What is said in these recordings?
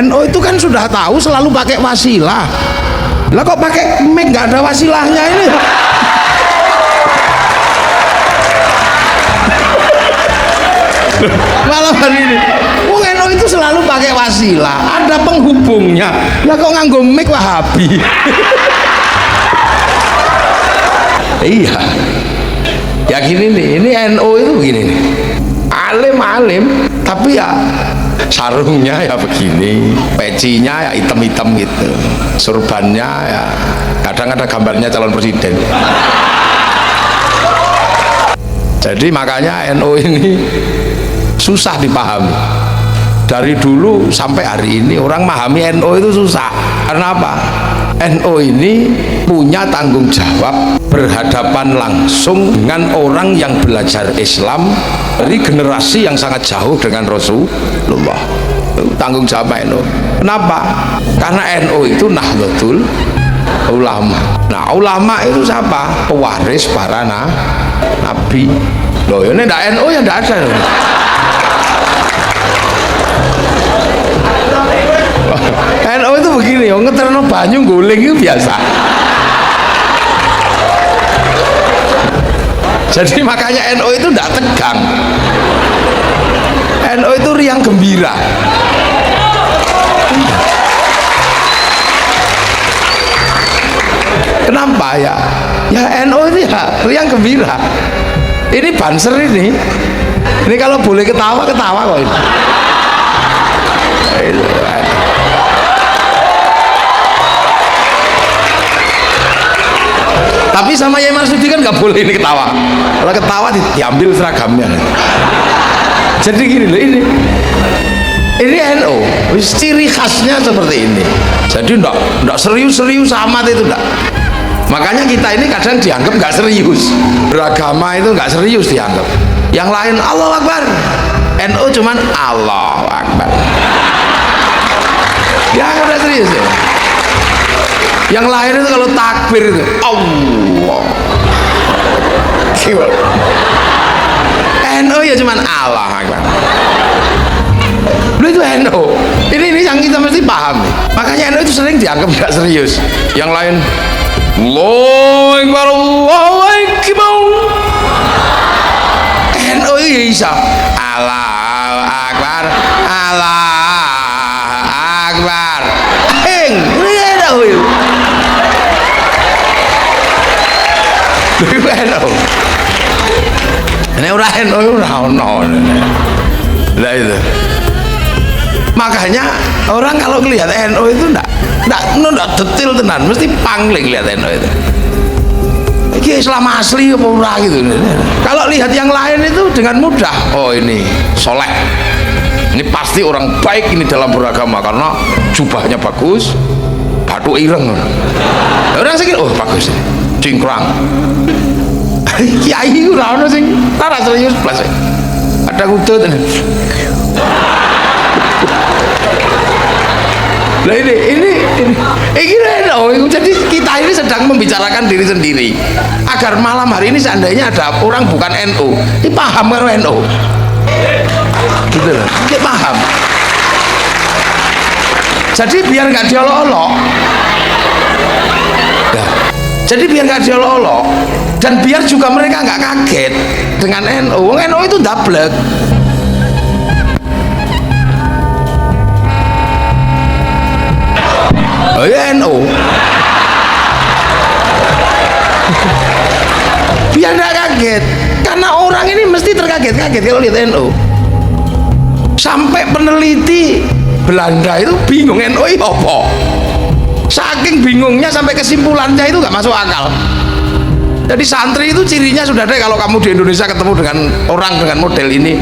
NU itu kan sudah tahu selalu pakai wasilah. Lah kok pakai mic nggak ada wasilahnya ini? Malam hari ini wong NU itu selalu pakai wasilah, ada penghubungnya. Lah kok nganggo mic Wahabi? Iya ya gini nih, ini NU itu begini nih, alim tapi ya sarungnya ya begini, pecinya ya hitam-hitam gitu, surbannya ya kadang ada gambarnya calon presiden. Jadi makanya NU ini susah dipahami. Dari dulu sampai hari ini orang memahami NU itu susah. Karena apa? NU ini punya tanggung jawab berhadapan langsung dengan orang yang belajar Islam dari generasi yang sangat jauh dengan Rasulullah. Itu tanggung jawab NU. Kenapa? Karena NU itu Nahdlatul Ulama. Nah, ulama itu siapa? Pewaris para nabi. Loh, ini ndak NU ya ndak ada. NU itu begini, ngeterno banyu guling itu biasa. Jadi makanya NU itu tidak tegang. NU itu riang gembira. Kenapa ya? Ya NU itu ya riang gembira. Ini Banser ini kalau boleh ketawa kok ini. Tapi sama Yai Marsudi kan nggak boleh ini ketawa. Kalau ketawa diambil seragamnya. Jadi gini loh, ini NU, ciri khasnya seperti ini. Jadi enggak serius-serius amat itu enggak. Makanya kita ini kadang dianggap nggak serius, beragama itu nggak serius dianggap. Yang lain Allahu Akbar, NU cuman Allahu Akbar. Ya udah serius ya. Yang lain itu kalau takbir itu Allah. NU ya cuman Allah Akbar. Lu itu NU. Ini yang kita mesti paham. Makanya NU itu sering dianggap nggak serius. Yang lain Allahu Akbar, Allahu Akbar. NU bisa Allahu Akbar, Allahu Akbar. Ini ora ono. Lah itu. Makanya orang kalau lihat NU itu enggak detail tenan, mesti pangling lihat NU itu. Iki Islam asli apa ora gitu. Kalau lihat yang lain itu dengan mudah, oh ini soleh. Ini pasti orang baik ini dalam beragama karena jubahnya bagus, batu ireng. Orang sakit, oh bagus, cingkrang. Kiai itu ora ono sing ora serius blas. Ada kutut. Nah ini jadi kita ini sedang membicarakan diri sendiri agar malam hari ini seandainya ada orang bukan NU, ini paham karo NU. Gitu loh, dia paham. Jadi biar nggak diolok-olok. Nah, jadi biar nggak diolok-olok dan biar juga mereka nggak kaget dengan NU. NU itu dablek. Oh ya NU. Biar nggak kaget, karena orang ini mesti terkaget-kaget kalau lihat NU. Sampai peneliti Belanda itu bingung NU itu apa. Saking bingungnya sampai kesimpulannya itu nggak masuk akal. Jadi santri itu cirinya sudah ada, kalau kamu di Indonesia ketemu dengan orang dengan model ini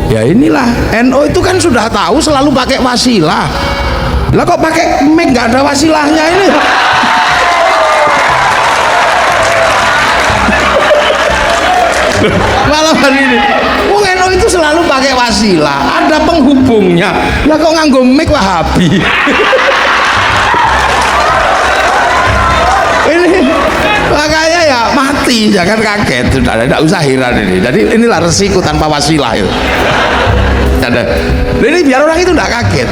ya inilah NU itu kan sudah tahu selalu pakai wasilah. Lah kok pakai mic nggak ada wasilahnya ini? Malam hari ini wong NU itu selalu pakai wasilah, ada penghubungnya. Lah kok nganggo mic Wahabi? Ini makanya ya mati, jangan kaget, sudah tidak usah heran ini. Jadi inilah resiko tanpa wasilah itu. Ini biar orang itu tidak kaget.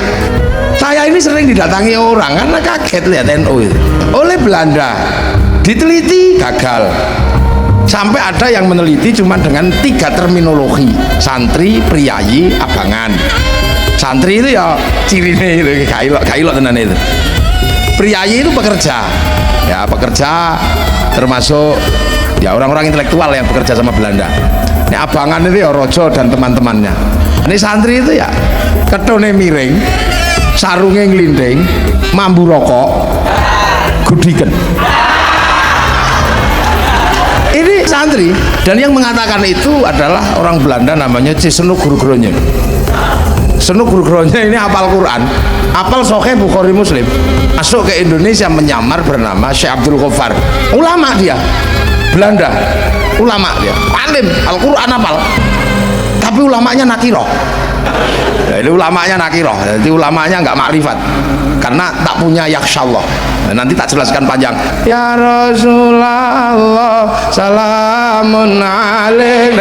Saya ini sering didatangi orang karena kaget lihat NU itu oleh Belanda, diteliti gagal. Sampai ada yang meneliti cuma dengan 3 terminologi: santri, priyayi, abangan. Santri itu ya cirinya itu kailok tenan itu. Priyayi itu pekerja, ya pekerja termasuk ya orang-orang intelektual yang bekerja sama Belanda. Ini abangan itu ya rojo dan teman-temannya. Ini santri itu ya ketone miring, sarungnya ngelinding, mambu rokok, gudiken. Ini santri, dan yang mengatakan itu adalah orang Belanda namanya Cisnu Gurgronya. Senu Gurgronya ini hafal Quran, hafal Sahih Bukhari Muslim, masuk ke Indonesia menyamar bernama Syekh Abdul Ghaffar. Ulama dia, Belanda, ulama dia, alim, Al-Quran hafal, tapi ulamanya nakiroh. Jadi ulamanya nakiroh, jadi ulamanya nggak makrifat karena tak punya yakhsyallah. Nanti tak jelaskan panjang. Ya Rasulullah salamun alaik,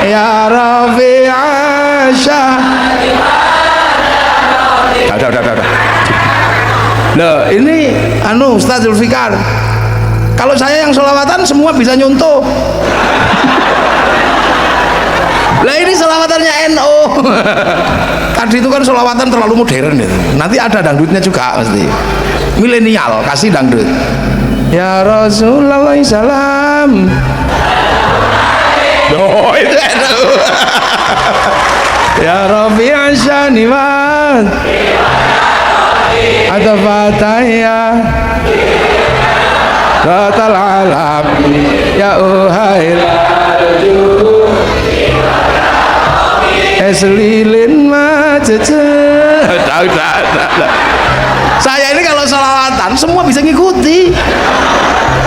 ya Rafi'asya. Udah. Loh, ini Ustaz Zulfikar. Kalau saya yang sholawatan semua bisa nyontoh. Lah ini selawatannya NU. Tadi itu kan selawatan terlalu modern itu. Nanti ada dangdutnya juga pasti. Milenial kasih dangdut. Ya Rasulullah salam. Oh itu NU. Ya Rabbi asyani man. Ada fataya. Ratal alam. Ya uhail. Selilin macet. Saya ini kalau selawatan semua bisa ngikuti.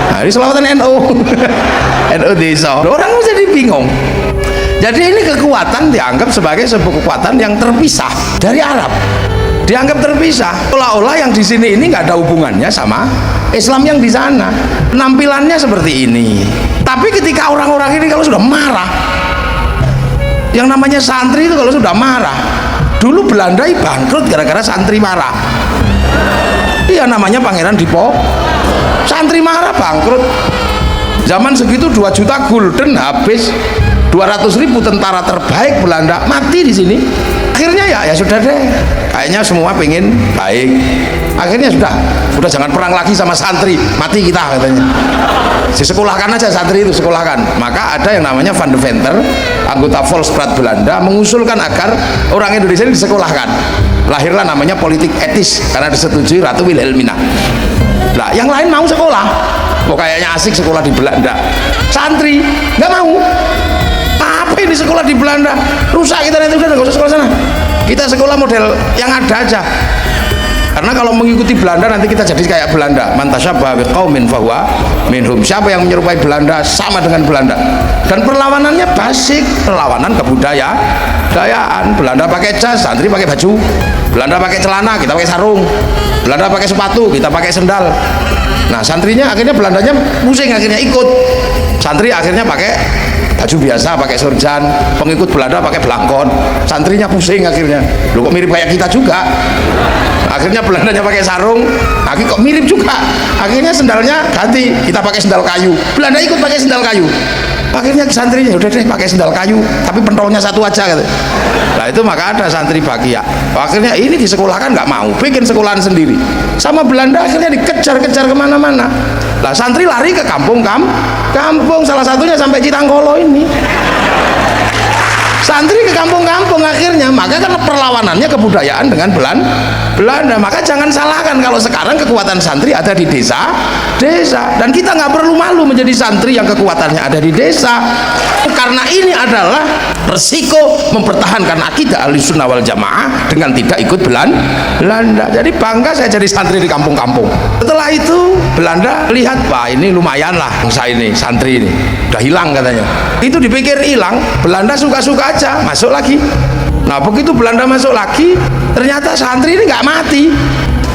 Nah, ini selawatan NU. NU desa. Orang jadi bingung. Jadi ini kekuatan dianggap sebagai sebuah kekuatan yang terpisah dari Arab. Dianggap terpisah. Olah-olah yang di sini ini nggak ada hubungannya sama Islam yang di sana. Penampilannya seperti ini. Tapi ketika orang-orang ini kalau sudah marah, yang namanya santri itu kalau sudah marah, dulu Belanda bangkrut gara-gara santri marah. Iya namanya Pangeran Dipo, santri marah bangkrut. Zaman segitu 2 juta gulden habis, 200.000 tentara terbaik Belanda mati di sini. Akhirnya ya sudah deh, kayaknya semua pengen baik. Akhirnya sudah jangan perang lagi sama santri, mati kita katanya. Disekolahkan aja santri itu, sekolahkan. Maka ada yang namanya Van de Venter, anggota Volksblad Belanda, mengusulkan agar orang Indonesia ini disekolahkan. Lahirlah namanya politik etis karena disetujui Ratu Wilhelmina. Nah, yang lain mau sekolah, kok kayaknya asik sekolah di Belanda. Santri nggak mau. Apa ini sekolah di Belanda? Rusak kita nanti, udah nggak usah sekolah sana. Kita sekolah model yang ada aja. Karena kalau mengikuti Belanda nanti kita jadi kayak Belanda. Man tasyabbaha biqaumin fahuwa minhum. Siapa yang menyerupai Belanda sama dengan Belanda. Dan perlawanannya basic, perlawanan kebudayaan. Belanda pakai jas, santri pakai baju. Belanda pakai celana, kita pakai sarung. Belanda pakai sepatu, kita pakai sendal. Nah, santrinya akhirnya Belandanya pusing, akhirnya ikut. Santri akhirnya pakai baju biasa, pakai surjan. Pengikut Belanda pakai belangkon. Santrinya pusing akhirnya. Loh kok mirip kayak kita juga. Akhirnya Belandanya pakai sarung, akhirnya kok mirip juga. Akhirnya sendalnya ganti, kita pakai sendal kayu. Belanda ikut pakai sendal kayu. Akhirnya santrinya udah deh pakai sendal kayu, tapi pentolnya satu aja gitu. Nah itu maka ada santri bahagia. Akhirnya ini disekolahkan nggak mau, bikin sekolahan sendiri. Sama Belanda akhirnya dikejar-kejar kemana-mana. Nah santri lari ke kampung, salah satunya sampai Citangkolo ini. Santri ke kampung-kampung akhirnya, maka karena perlawanannya kebudayaan dengan Belanda. Maka jangan salahkan kalau sekarang kekuatan santri ada di desa, dan kita nggak perlu malu menjadi santri yang kekuatannya ada di desa, karena ini adalah resiko mempertahankan akidah Ahlussunnah wal Jamaah dengan tidak ikut Belanda. Jadi bangga saya jadi santri di kampung-kampung. Setelah itu Belanda lihat, wah ini lumayan lah bangsa ini, santri ini udah hilang katanya. Itu dipikir hilang, Belanda suka-suka aja masuk lagi. Nah begitu Belanda masuk lagi, ternyata santri ini nggak mati.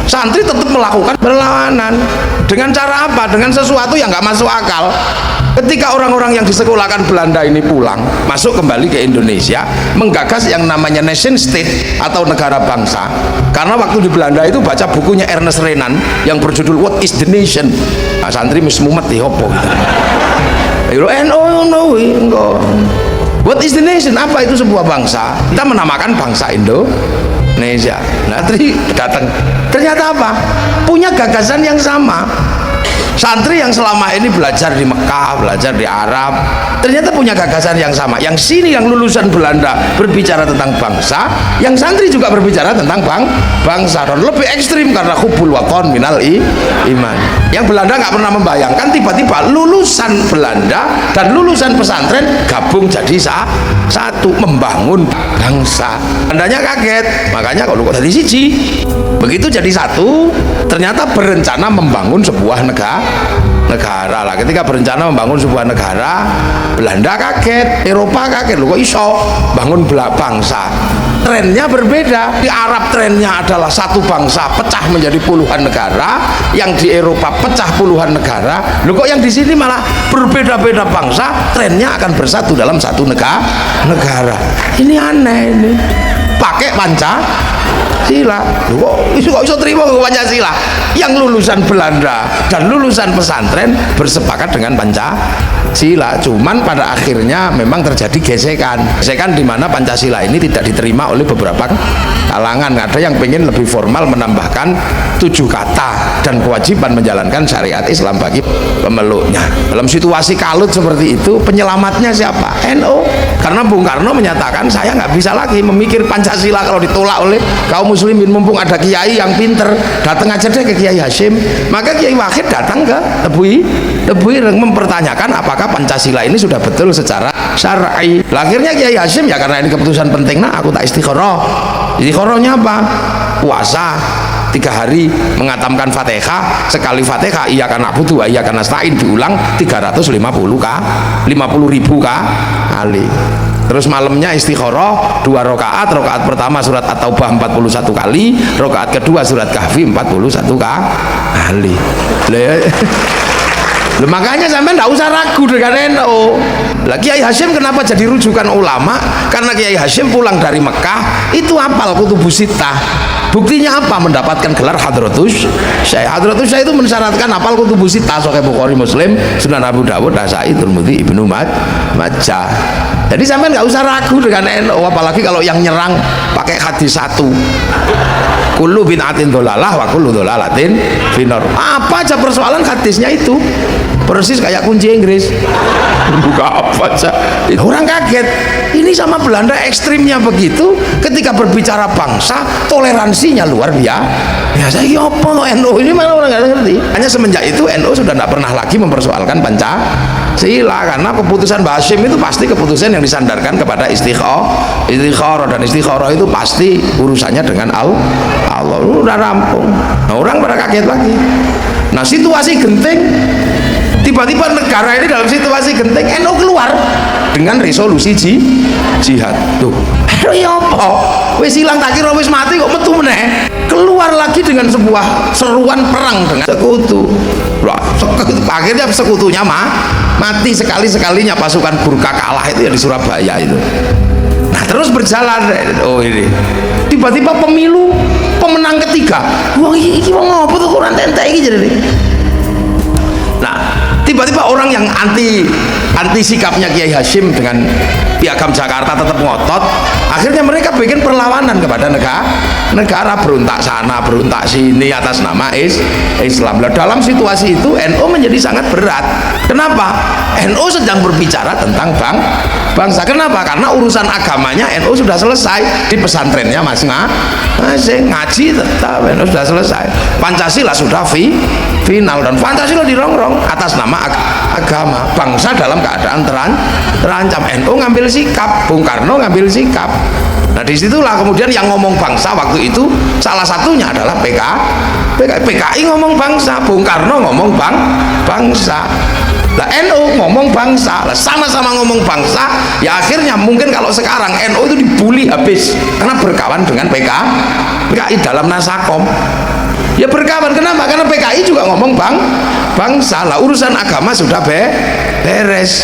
Santri tetap melakukan perlawanan. Dengan cara apa? Dengan sesuatu yang nggak masuk akal. Ketika orang-orang yang disekolahkan Belanda ini pulang, masuk kembali ke Indonesia, menggagas yang namanya nation state atau negara bangsa. Karena waktu di Belanda itu baca bukunya Ernest Renan yang berjudul What is the Nation? Nah, santri mumet di hopo gitu. What is the nation? Apa itu sebuah bangsa? Kita menamakan bangsa Indonesia. Nah, datang. Ternyata apa? Punya gagasan yang sama. Santri yang selama ini belajar di Mekah, belajar di Arab, ternyata punya gagasan yang sama. Yang sini yang lulusan Belanda berbicara tentang bangsa, yang santri juga berbicara tentang bangsa, dan lebih ekstrim karena hubul waton minal iman. Yang Belanda nggak pernah membayangkan tiba-tiba lulusan Belanda dan lulusan pesantren gabung jadi satu, membangun bangsa. Belandanya kaget, makanya kalau kok dari siji begitu jadi satu, ternyata berencana membangun sebuah negara lah. Ketika berencana membangun sebuah negara, Belanda kaget, Eropa kaget, loh kok iso bangun bangsa. Trennya berbeda. Di Arab trennya adalah satu bangsa pecah menjadi puluhan negara, yang di Eropa pecah puluhan negara. Loh kok yang di sini malah berbeda-beda bangsa, trennya akan bersatu dalam satu negara. Ini aneh ini. Pakai Pancasila. Loh kok iso terima ke Pancasila? Yang lulusan Belanda dan lulusan pesantren bersepakat dengan Pancasila. Cuman pada akhirnya memang terjadi gesekan di mana Pancasila ini tidak diterima oleh beberapa kalangan. Ada yang pengen lebih formal, menambahkan 7 kata dan kewajiban menjalankan syariat Islam bagi pemeluknya. Dalam situasi kalut seperti itu, penyelamatnya siapa? NU. Karena Bung Karno menyatakan, saya nggak bisa lagi memikir Pancasila kalau ditolak oleh kaum muslimin. Mumpung ada kiai yang pinter, datang aja deh ke Kiai Hasyim. Maka Kiai Wahid datang ke Tebuireng mempertanyakan apakah Pancasila ini sudah betul secara syar'i. Akhirnya Kiai Hasyim, ya karena ini keputusan penting, nah aku tak istikharah. Istikharahnya apa? Puasa 3 hari, mengatamkan Fatihah, sekali Fatihah iyyaka na'budu wa iyyaka nasta'in diulang 350 ribu kali. Terus malamnya istikharah 2 rakaat, rakaat pertama surat At-Taubah 41 kali, rakaat kedua surat Kahfi 41 kali. Loh, makanya sampai nggak usah ragu dengan NU. Lah Kiai Hasyim kenapa jadi rujukan ulama? Karena Kiai Hasyim pulang dari Mekah itu hafal Kutubus Sittah. Buktinya apa? Mendapatkan gelar Hadratus Syekh. Hadratus Syekh itu mensyaratkan hafal Kutubus Sittah, Sahih Bukhari, Muslim, Sunan Abu Dawud, Nasa'i, Tirmidzi, Ibnu Majah. Jadi sampai nggak usah ragu dengan NU, apalagi kalau yang nyerang pakai hadis satu. Kullu bid'atin dhalalah wa kullu dhalalatin finnar. Apa aja persoalan hadisnya itu? Persis kayak kunci Inggris. Buka apa aja. Orang kaget. Ini sama Belanda ekstrimnya begitu. Ketika berbicara bangsa, toleransinya luar biasa. Ya saya apa lo NU ini, mana orang nggak ngerti. Hanya semenjak itu NU sudah tidak pernah lagi mempersoalkan Pancasila, karena keputusan Mbah Hasyim itu pasti keputusan yang disandarkan kepada istikharah, dan istikharah itu pasti urusannya dengan Allah. Udah rampung. Nah, orang pada kaget lagi. Nah, situasi genting, tiba-tiba negara ini dalam situasi genting, NU keluar dengan resolusi jihad. Tuh, ya apa? Wis hilang tak kira wis mati kok metu meneh. Keluar lagi dengan sebuah seruan perang dengan sekutu. Wah, akhirnya sekutunya mati sekalinya pasukan Burka kalah itu yang di Surabaya itu. Nah, terus berjalan. Oh ini tiba-tiba pemilu pemenang ketiga. Wah, ini wong ngopo tuh kurang tentek iki jadi. Nah, tiba-tiba orang yang anti sikapnya Kiai Hasyim dengan Piagam Jakarta tetap ngotot, akhirnya mereka bikin perlawanan kepada negara, berontak sana berontak sini atas nama Islam. Dalam situasi itu NU menjadi sangat berat. Kenapa? NU sedang berbicara tentang bangsa. Kenapa? Karena urusan agamanya NU sudah selesai, di pesantrennya masing-masing masih ngaji tetap sudah selesai. Pancasila sudah final, dan Pancasila dirongrong atas nama agama. Bangsa dalam keadaan terancam. NU ngambil sikap, Bung Karno ngambil sikap. Nah disitulah kemudian yang ngomong bangsa waktu itu salah satunya adalah PKI ngomong bangsa, Bung Karno ngomong bangsa. Lah NU ngomong bangsa, lah sama-sama ngomong bangsa, ya akhirnya mungkin kalau sekarang NU itu dibully habis karena berkawan dengan PKI dalam Nasakom. Ya berkawan, kenapa? Karena PKI juga ngomong bangsa. Lah urusan agama sudah beres.